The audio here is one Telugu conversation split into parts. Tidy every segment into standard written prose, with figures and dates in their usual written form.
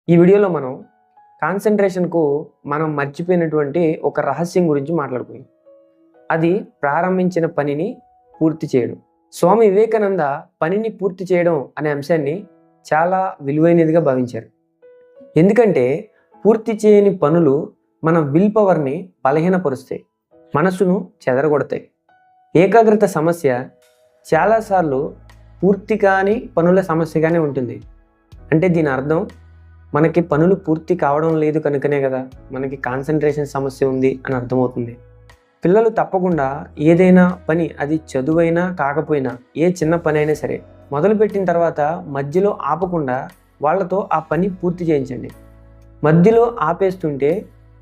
ఈ వీడియోలో మనం కాన్సంట్రేషన్కు మనం మర్చిపోయినటువంటి ఒక రహస్యం గురించి మాట్లాడుకుందాం. అది ప్రారంభించిన పనిని పూర్తి చేయడం. స్వామి వివేకానంద పనిని పూర్తి చేయడం అనే అంశాన్ని చాలా విలువైనదిగా భావించారు. ఎందుకంటే పూర్తి చేయని పనులు మన విల్ పవర్ని బలహీనపరుస్తాయి, మనసును చెదరగొడతాయి. ఏకాగ్రత సమస్య చాలాసార్లు పూర్తి కాని పనుల సమస్యగానే ఉంటుంది. అంటే దీని అర్థం మనకి పనులు పూర్తి కావడం లేదు కనుకనే కదా మనకి కాన్సంట్రేషన్ సమస్య ఉంది అని అర్థమవుతుంది. పిల్లలు తప్పకుండా ఏదైనా పని, అది చదువైనా కాకపోయినా, ఏ చిన్న పని అయినా సరే, మొదలుపెట్టిన తర్వాత మధ్యలో ఆపకుండా వాళ్ళతో ఆ పని పూర్తి చేయించండి. మధ్యలో ఆపేస్తుంటే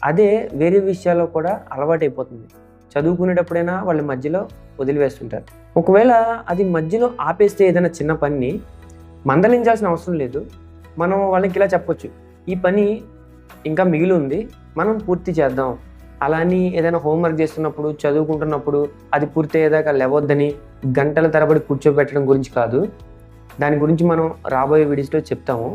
అదే వేరే విషయాల్లో కూడా అలవాటైపోతుంది. చదువుకునేటప్పుడైనా వాళ్ళు మధ్యలో వదిలివేస్తుంటారు. ఒకవేళ అది మధ్యలో ఆపేస్తే ఏదైనా చిన్న పనిని మందలించాల్సిన అవసరం లేదు. మనం వాళ్ళకి ఇలా చెప్పొచ్చు, ఈ పని ఇంకా మిగిలి ఉంది, మనం పూర్తి చేద్దాం. అలా అని ఏదైనా హోంవర్క్ చేస్తున్నప్పుడు, చదువుకుంటున్నప్పుడు అది పూర్తి అయ్యేదాకా లేవొద్దని గంటల తరబడి కూర్చోబెట్టడం గురించి కాదు. దాని గురించి మనం రాబోయే వీడియోస్లో చెప్తాము.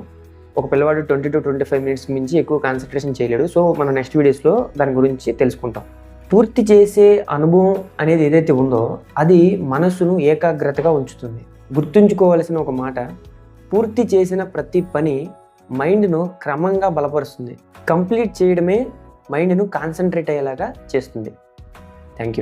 ఒక పిల్లవాడు 20 to 25 minutes మించి ఎక్కువ కాన్సన్ట్రేషన్ చేయలేడు. సో మనం నెక్స్ట్ వీడియోస్లో దాని గురించి తెలుసుకుంటాం. పూర్తి చేసే అనుభవం అనేది ఏదైతే ఉందో అది మనసును ఏకాగ్రతగా ఉంచుతుంది. గుర్తుంచుకోవాల్సిన ఒక మాట, పూర్తి చేసిన ప్రతి పని మైండ్ను క్రమంగా బలపరుస్తుంది. కంప్లీట్ చేయడమే మైండ్ను కాన్సన్ట్రేట్ అయ్యేలాగా చేస్తుంది. Thank you.